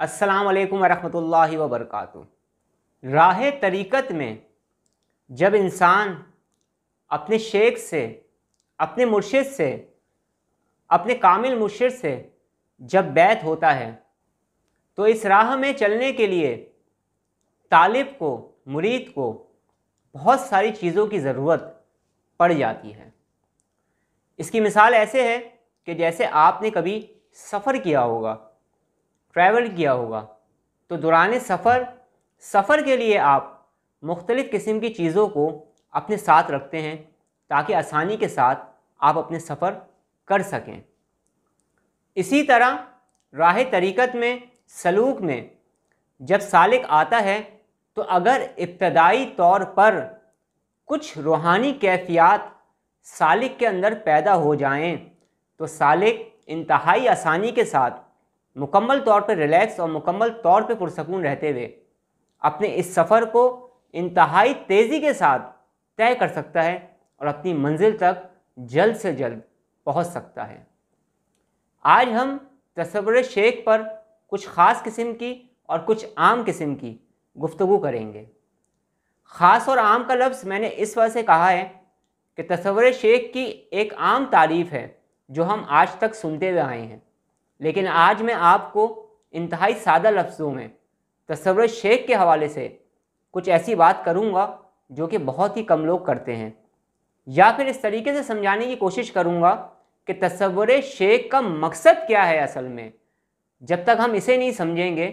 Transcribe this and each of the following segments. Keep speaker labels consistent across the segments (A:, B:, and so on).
A: अस्सलाम वालेकुम वरहमतुल्लाहि वबरकातुहू। राह तरीक़त में जब इंसान अपने शेख से, अपने मुर्शिद से, अपने कामिल मुर्शिद से जब बैत होता है तो इस राह में चलने के लिए तालिब को, मुरीद को बहुत सारी चीज़ों की ज़रूरत पड़ जाती है। इसकी मिसाल ऐसे है कि जैसे आपने कभी सफ़र किया होगा, ट्रैवल किया होगा, तो दौरान सफ़र के लिए आप मुख्तलिफ़ किस्म की चीज़ों को अपने साथ रखते हैं ताकि आसानी के साथ आप अपने सफ़र कर सकें। इसी तरह राह तरीक़त में, सलूक में जब सालिक आता है तो अगर इब्तदाई तौर पर कुछ रूहानी कैफियत सालिक के अंदर पैदा हो जाएं तो सालिक इंतहाई आसानी के साथ मुकम्मल तौर पर रिलैक्स और मुकम्मल तौर पर पुरसकून रहते हुए अपने इस सफ़र को इंतहाई तेज़ी के साथ तय कर सकता है और अपनी मंजिल तक जल्द से जल्द पहुंच सकता है। आज हम तसव्वुर शेख पर कुछ ख़ास किस्म की और कुछ आम किस्म की गुफ्तगू करेंगे। ख़ास और आम का लफ्ज़ मैंने इस वजह से कहा है कि तसव्वुर शेख की एक आम तारीफ़ है जो हम आज तक सुनते हुए आए हैं, लेकिन आज मैं आपको इंतहाई सादा लफ्ज़ों में तसव्वुर शेख के हवाले से कुछ ऐसी बात करूँगा जो कि बहुत ही कम लोग करते हैं, या फिर इस तरीके से समझाने की कोशिश करूँगा कि तसव्वुर शेख का मकसद क्या है। असल में जब तक हम इसे नहीं समझेंगे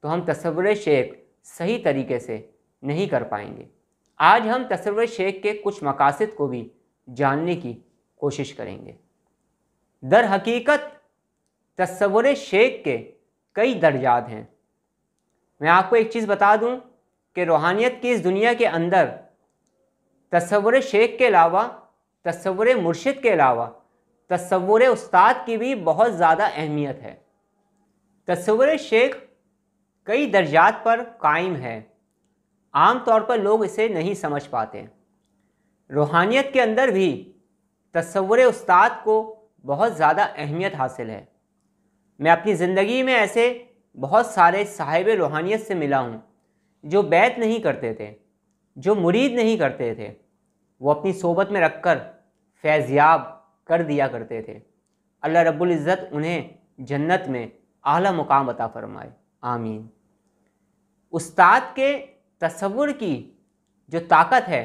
A: तो हम तसव्वुर शेख सही तरीके से नहीं कर पाएंगे। आज हम तसव्वुर शेख के कुछ मकासद को भी जानने की कोशिश करेंगे। दर हकीकत तसव्वुर शेख के कई दर्जात हैं। मैं आपको एक चीज़ बता दूं कि रूहानियत की इस दुनिया के अंदर तसव्वुर शेख के अलावा, तसव्वुर मुर्शिद के अलावा तसव्वुर उस्ताद की भी बहुत ज़्यादा अहमियत है। तसव्वुर शेख कई दर्जात पर कायम है, आम तौर पर लोग इसे नहीं समझ पाते। रूहानियत के अंदर भी तसव्वुर उस्ताद को बहुत ज़्यादा अहमियत हासिल है। मैं अपनी ज़िंदगी में ऐसे बहुत सारे साहिब रूहानियत से मिला हूँ जो बैत नहीं करते थे, जो मुरीद नहीं करते थे, वो अपनी सोबत में रखकर फैज़याब कर दिया करते थे। अल्लाह रब्बुल इज़्ज़त उन्हें जन्नत में आला मुकाम अता फरमाए, आमीन। उस्ताद के तसव्वुर की जो ताकत है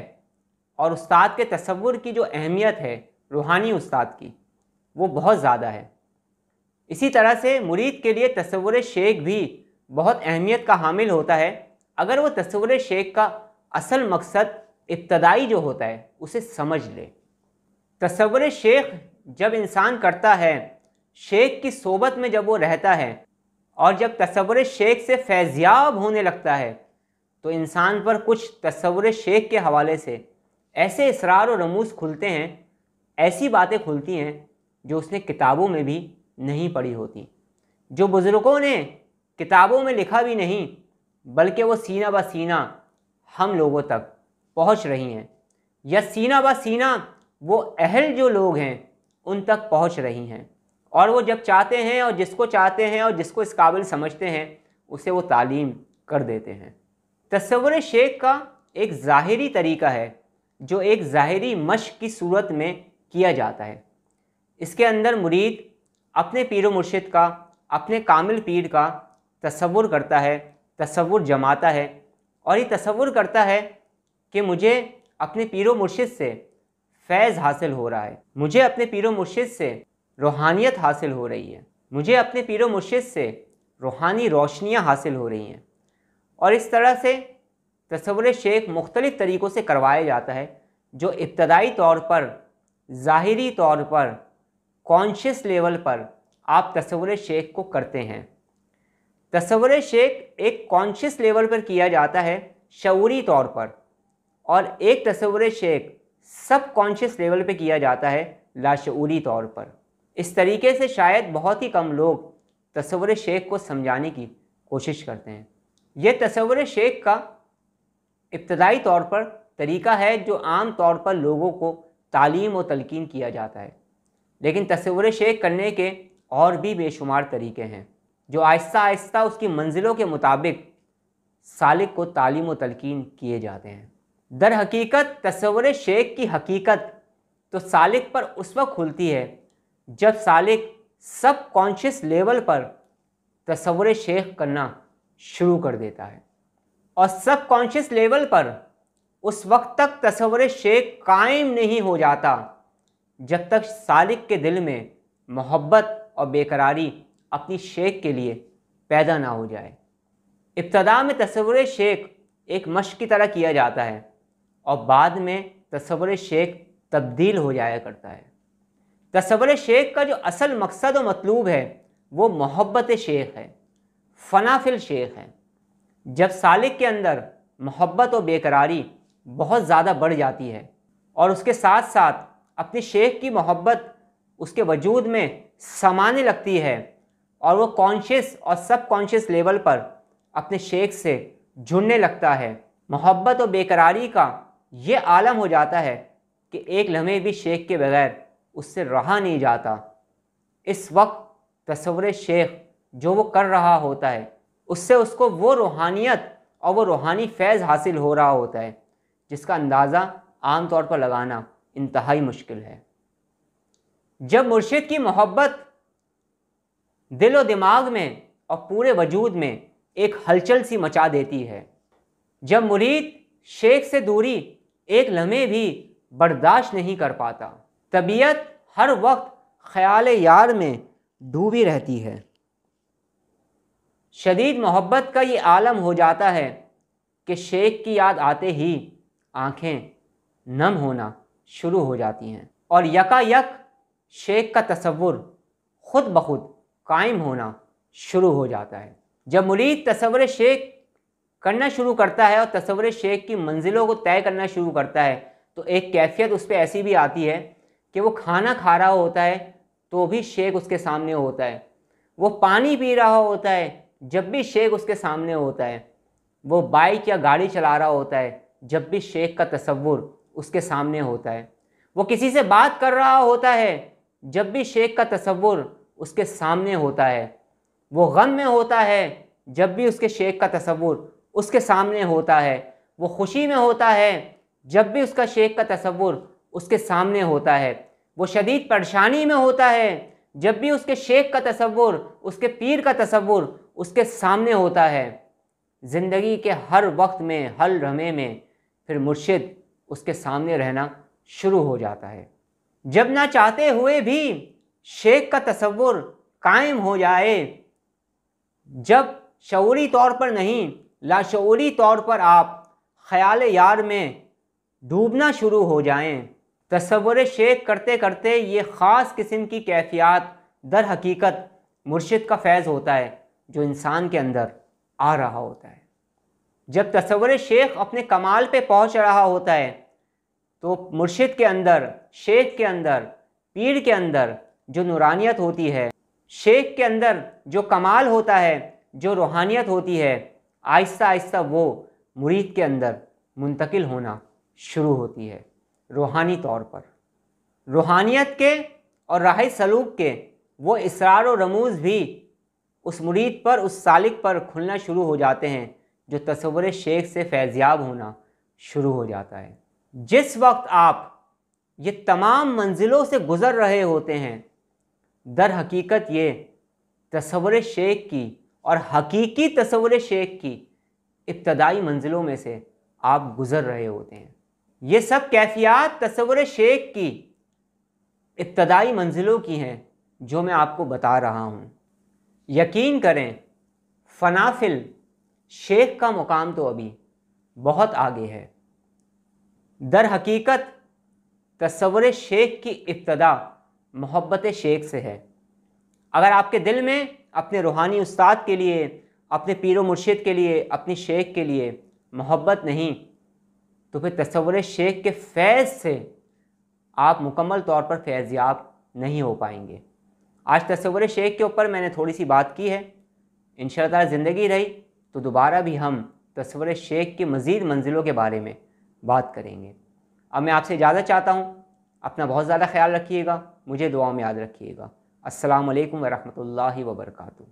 A: और उस्ताद के तसव्वुर की जो अहमियत है रूहानी उस्ताद की, वो बहुत ज़्यादा है। इसी तरह से मुरीद के लिए तसव्वुर शेख भी बहुत अहमियत का हामिल होता है अगर वो तसव्वुर शेख का असल मकसद इब्तदाई जो होता है उसे समझ ले। तसव्वुर शेख जब इंसान करता है, शेख की सोबत में जब वो रहता है और जब तसव्वुर शेख से फैज़याब होने लगता है तो इंसान पर कुछ तसव्वुर शेख के हवाले से ऐसे इसरार और रमूज़ खुलते हैं, ऐसी बातें खुलती हैं जो उसने किताबों में भी नहीं पढ़ी होती, जो बुज़ुर्गों ने किताबों में लिखा भी नहीं बल्कि वो सीना ब सीना हम लोगों तक पहुंच रही हैं, या सीना ब सीना वो अहल जो लोग हैं उन तक पहुंच रही हैं, और वो जब चाहते हैं और जिसको चाहते हैं और जिसको इस काबिल समझते हैं उसे वो तालीम कर देते हैं। तसव्वुर शेख का एक ज़ाहिरी तरीका है जो एक ज़ाहिरी मश्क की सूरत में किया जाता है। इसके अंदर मुरीद अपने पीर व मुर्शिद का, अपने कामिल पीर का तसव्वुर करता है, तसव्वुर जमाता है और ये तसव्वुर करता है कि मुझे अपने पीर व मुर्शिद से फैज़ हासिल हो रहा है, मुझे अपने पीर व मुर्शिद से रूहानियत हासिल हो रही है, मुझे अपने पीर व मुर्शिद से रूहानी रोशनियाँ हासिल हो रही हैं। और इस तरह से तसव्वुर शेख मुख्तलिफ़ तरीक़ों से करवाया जाता है जो इब्तदाई तौर पर, ज़ाहिरी तौर पर, कॉन्शियस लेवल पर आप तसव्वुर शेख को करते हैं। तसव्वुर शेख एक कॉन्शियस लेवल पर किया जाता है, शऊरी तौर पर, और एक तसव्वुर शेख सब कॉन्शियस लेवल पर किया जाता है, लाशऊरी तौर पर। इस तरीके से शायद बहुत ही कम लोग तसव्वुर शेख को समझाने की कोशिश करते हैं। ये तसव्वुर शेख का इब्तदाई तौर पर तरीका है जो आम तौर पर लोगों को तालीम और तलकीन किया जाता है, लेकिन तसव्वुर शेख करने के और भी बेशुमार तरीके हैं। جو آہستہ آہستہ اس کی منزلوں کے مطابق سالک کو تعلیم و تلقین کیے جاتے ہیں۔ در حقیقت تصور شیخ کی حقیقت تو سالک پر اس وقت کھلتی ہے جب سالک سب کانشیس لیول پر تصور شیخ کرنا شروع کر دیتا ہے، اور سب کانشیس لیول پر اس وقت تک تصور شیخ قائم نہیں ہو جاتا جب تک سالک کے دل میں محبت اور بے قراری اپنی شیخ کے لیے پیدا نہ ہو جائے۔ ابتدا میں تصور شیخ ایک مشق کی طرح کیا جاتا ہے اور بعد میں تصور شیخ تبدیل ہو جایا کرتا ہے۔ تصور شیخ کا جو اصل مقصد و مطلوب ہے وہ محبت شیخ ہے، فنا فی الشیخ ہے۔ جب سالک کے اندر محبت و بے قراری بہت زیادہ بڑھ جاتی ہے اور اس کے ساتھ ساتھ اپنی شیخ کی محبت اس کے وجود میں سمانے لگتی ہے اور وہ کانشیس اور سب کانشیس لیول پر اپنے شیخ سے جڑنے لگتا ہے، محبت و بے قراری کا یہ عالم ہو جاتا ہے کہ ایک لمحے بھی شیخ کے بغیر اس سے رہا نہیں جاتا۔ اس وقت تصور شیخ جو وہ کر رہا ہوتا ہے اس سے اس کو وہ روحانیت اور وہ روحانی فیض حاصل ہو رہا ہوتا ہے جس کا اندازہ عام طور پر لگانا انتہائی مشکل ہے۔ جب مرشد کی محبت دل و دماغ میں اور پورے وجود میں ایک ہلچل سی مچا دیتی ہے، جب مرید شیخ سے دوری ایک لمحے بھی برداشت نہیں کر پاتا، طبیعت ہر وقت خیال یار میں ڈوبی رہتی ہے، شدید محبت کا یہ عالم ہو جاتا ہے کہ شیخ کی یاد آتے ہی آنکھیں نم ہونا شروع ہو جاتی ہیں اور یکا یک شیخ کا تصور خود بخود قائم ہونا شروع ہو جاتا ہے۔ جب مرید تصور شیخ کرنا شروع کرتا ہے اور تصور شیخ کی منزلوں کو طے کرنا شروع کرتا ہے تو ایک کیفیت اس پہ ایسی بھی آتی ہے کہ وہ کھانا کھا رہا ہوتا ہے تو بھی شیخ اس کے سامنے ہوتا ہے، وہ پانی پی رہا ہوتا ہے جب بھی شیخ اس کے سامنے ہوتا ہے، وہ بائک یا گاڑی چلا رہا ہوتا ہے جب بھی شیخ کا تصور اس کے سامنے ہوتا ہے، وہ کسی سے بات کر رہا ہوتا ہے جب بھی شیخ کا تصور اس کے سامنے ہوتا ہے، وہ غم میں ہوتا ہے جب بھی اس کے شیخ کا تصور اس کے سامنے ہوتا ہے، وہ خوشی میں ہوتا ہے جب بھی اس کا شیخ کا تصور اس کے سامنے ہوتا ہے، وہ شدید پریشانی میں ہوتا ہے جب بھی اس کے شیخ کا تصور اس کے پیر کا تصور اس کے سامنے ہوتا ہے۔ زندگی کے ہر وقت میں ہر لمحے میں پھر مرشد اس کے سامنے رہنا شروع ہو جاتا ہے۔ جب نہ چاہتے ہوئے بھی شیخ کا تصور قائم ہو جائے، جب شعوری طور پر نہیں لاشعوری طور پر آپ خیال یار میں ڈوبنا شروع ہو جائیں، تصور شیخ کرتے کرتے یہ خاص قسم کی کیفیات در حقیقت مرشد کا فیض ہوتا ہے جو انسان کے اندر آ رہا ہوتا ہے۔ جب تصور شیخ اپنے کمال پہ پہنچ رہا ہوتا ہے تو مرشد کے اندر، شیخ کے اندر، پیر کے اندر جو نورانیت ہوتی ہے، شیخ کے اندر جو کمال ہوتا ہے، جو روحانیت ہوتی ہے، آہستہ آہستہ وہ مرید کے اندر منتقل ہونا شروع ہوتی ہے روحانی طور پر۔ روحانیت کے اور راہ سلوک کے وہ اسرار و رموز بھی اس مرید پر، اس سالک پر کھلنا شروع ہو جاتے ہیں جو تصور شیخ سے فیضیاب ہونا شروع ہو جاتا ہے۔ جس وقت آپ یہ تمام منزلوں سے گزر رہے ہوتے ہیں، در حقیقت یہ تصور شیخ کی اور حقیقی تصور شیخ کی ابتدائی منزلوں میں سے آپ گزر رہے ہوتے ہیں۔ یہ سب کیفیات تصور شیخ کی ابتدائی منزلوں کی ہیں جو میں آپ کو بتا رہا ہوں۔ یقین کریں فنا فی الشیخ کا مقام تو ابھی بہت آگے ہے۔ در حقیقت تصور شیخ کی ابتدا محبت شیخ سے ہے۔ اگر آپ کے دل میں اپنے روحانی استاد کے لیے، اپنے پیر و مرشد کے لیے، اپنی شیخ کے لیے محبت نہیں تو پھر تصور شیخ کے فیض سے آپ مکمل طور پر فیضیاب نہیں ہو پائیں گے۔ آج تصور شیخ کے اوپر میں نے تھوڑی سی بات کی ہے، انشاءاللہ تعالی زندگی رہی تو دوبارہ بھی ہم تصور شیخ کی مزید منزلوں کے بارے میں بات کریں گے۔ اب میں آپ سے اجازت چاہتا ہوں، اپنا بہت زیادہ خیال رکھیے گا، مجھے دعاؤں میں یاد رکھیے گا۔ السلام علیکم ورحمۃ اللہ وبرکاتہ۔